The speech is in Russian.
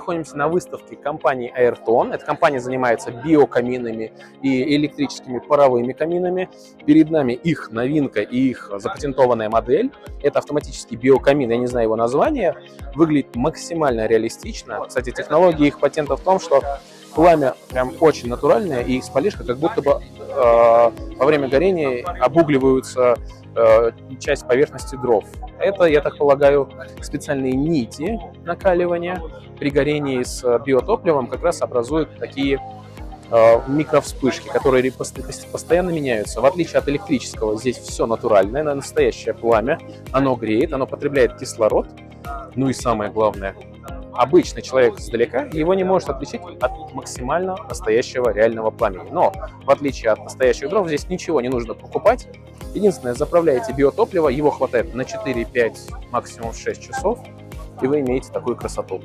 находимся на выставке компании Airton. Эта компания занимается биокаминами и электрическими паровыми каминами. Перед нами их новинка и их запатентованная модель. Это автоматический биокамин, я не знаю его название. Выглядит максимально реалистично. Кстати, технология их патента в том, что пламя прям очень натуральное, и спалишка как будто бы во время горения обугливаются часть поверхности дров. Это, я так полагаю, специальные нити накаливания при горении с биотопливом как раз образуют такие микровспышки, которые постоянно меняются. В отличие от электрического, здесь все натуральное, настоящее пламя. Оно греет, оно потребляет кислород. Ну и самое главное, обычный человек издалека его не может отличить от максимально настоящего реального пламени. Но, в отличие от настоящих дров, здесь ничего не нужно покупать. Единственное, заправляете биотопливо, его хватает на 4-5, максимум 6 часов, и вы имеете такую красоту.